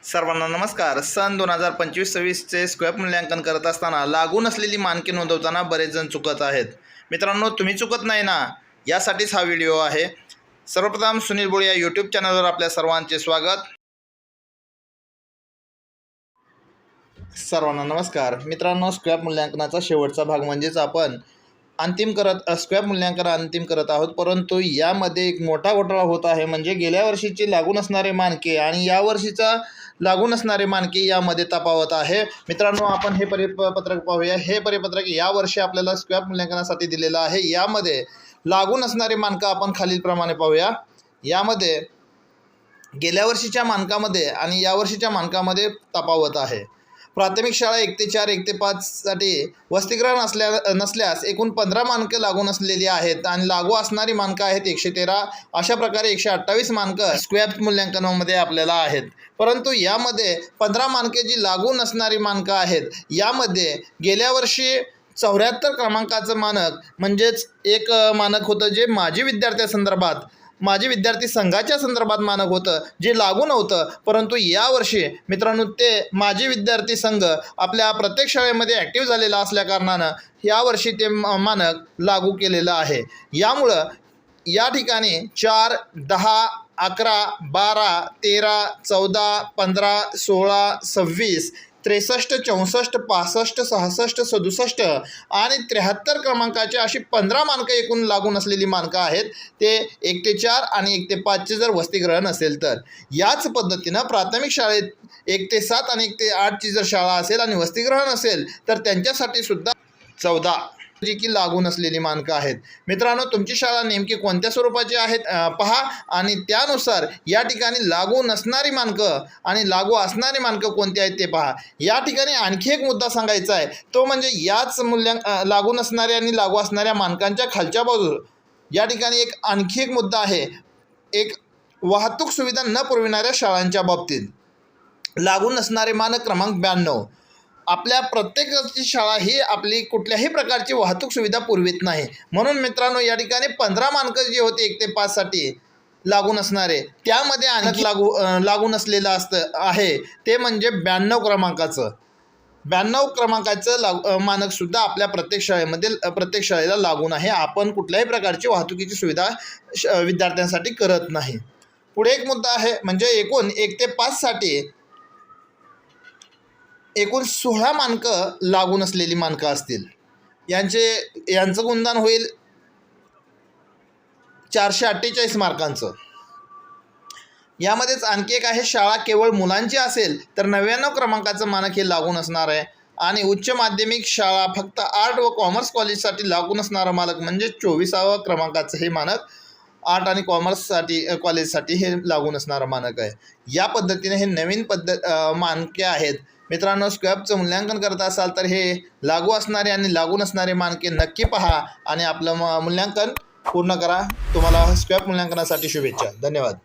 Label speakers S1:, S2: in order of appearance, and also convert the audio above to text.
S1: सर्वांना नमस्कार। सन 2025-26चे स्क्वॅप मूल्यांकन करत असताना लागू नसलेली मानके नोंदवताना बरेच जण चुकत आहेत। मित्रांनो, तुम्ही चुकत नाही ना, यासाठीच हा व्हिडिओ आहे। सर्वप्रथम सुनील बोळे या यूट्यूब चॅनलवर आपल्या सर्वांचे स्वागत। सर्वांना नमस्कार। मित्रांनो, स्क्वॅप मूल्यांकनाचा शेवटचा भाग म्हणजेच आपण स्क्वॅप मूल्यांकन अंतिम करत आहोत, परंतु यामध्ये एक मोठा घोटाळा होत आहे। म्हणजे गेल्या वर्षीचे लागू नसणारे मानके आणि या वर्षीचा लागू नसणारे मानके यामध्ये तफावत आहे। मित्रांनो, आपण हे परिपत्रक पाहूया। हे परिपत्रक यावर्षी आपल्याला स्क्वॅप मूल्यांकनासाठी दिलेलं आहे। यामध्ये लागू नसणारे मानकं आपण खालीलप्रमाणे पाहूया। यामध्ये गेल्या वर्षीच्या मानकामध्ये आणि यावर्षीच्या मानकामध्ये तफावत आहे। प्राथमिक शाळा 1 ते 4, 1 ते 5 साठी वसतिगृह नसल्यास एकूण 15 मानकं लागू नसलेली आहेत आणि लागू असणारी मानकं आहेत 113। अशा प्रकारे 128 मानकं स्क्वॅप मूल्यांकनामध्ये आपल्याला आहेत। परंतु यामध्ये 15 मानके जी लागू नसणारी मानकं आहेत, यामध्ये गेल्या वर्षी 74 क्रमांकाचं मानक म्हणजेच एक मानक होतं जे माजी विद्यार्थी संघाच्या संदर्भात मानक होतं, जे लागू नव्हतं। परंतु यावर्षी मित्रांनो, ते माजी विद्यार्थी संघ आपल्या प्रत्येक शाळेमध्ये ॲक्टिव्ह झालेला असल्याकारणानं यावर्षी ते मानक लागू केलेलं आहे। यामुळं या ठिकाणी 4, 10, 11, 12, 13, 14, 15, 16, 26, 63, 64, 65, 66, 67 आणि 73 क्रमांकाचे अशी 15 मानकं एकूण लागू नसलेली मानकं आहेत। ते 1 ते 4 आणि 1 ते 5चे जर वसतिगृह नसेल तर। याच पद्धतीनं प्राथमिक शाळेत 1 ते 7 आणि 1 ते 8ची जर शाळा असेल आणि वसतिगृह नसेल तर त्यांच्यासाठी सुद्धा 14 जी की लागू नसलेली मानकं आहेत। मित्रांनो, तुमची शाळा नेमकी कोणत्या स्वरूपाची आहेत पहा आणि त्यानुसार या ठिकाणी लागू नसणारी मानकं आणि लागू असणारी मानकं कोणती आहेत ते पहा। या ठिकाणी आणखी एक मुद्दा सांगायचा आहे, तो म्हणजे याच लागू नसणाऱ्या आणि लागू असणाऱ्या मानकांच्या खालच्या बाजूला या ठिकाणी आणखी एक मुद्दा आहे। एक वाहतूक सुविधा न पुरविणाऱ्या शाळांच्या बाबतीत लागू नसणारे मानक क्रमांक 92। आपल्या प्रत्येकाची शाळा ही आपली कुठल्याही प्रकारची वाहतूक सुविधा पुरवित नाही, म्हणून मित्रांनो या ठिकाणी 15 मानकं जी होती 1 ते 5 साठी लागू नसणारे, त्यामध्ये आणखी लागू नसलेलं आहे ते म्हणजे 92 क्रमांकाचं। 92 क्रमांकाचं मानकसुद्धा आपल्या प्रत्येक शाळेला लागू आहे। आपण कुठल्याही प्रकारची वाहतुकीची सुविधा विद्यार्थ्यांसाठी करत नाही। पुढे एक मुद्दा आहे, म्हणजे एकूण 1 ते 5 साठी एकूण 16 मानकं लागू नसलेली मानकं असतील। यांचं गुणदान होईल 448 मार्कांचं। यामध्येच आणखी एक आहे, शाळा केवळ मुलांची असेल तर 99 क्रमांकाचं मानक हे लागू नसणार आहे। आणि उच्च माध्यमिक शाळा फक्त आर्ट व कॉमर्स कॉलेजसाठी लागू नसणारं मानक म्हणजे 24व्या क्रमांकाचं हे मानक आर्ट आणि कॉमर्स कॉलेजसाठी हे लागू नसणारं मानक आहे। या पद्धतीने हे नवीन मानके आहेत। मित्रांनो, स्क्वॅपचं मूल्यांकन करत असाल तर हे लागू असणारे आणि लागू नसणारे मानके नक्की पहा आणि आपलं मूल्यांकन पूर्ण करा। तुम्हाला स्क्वॅप मूल्यांकनासाठी शुभेच्छा। धन्यवाद।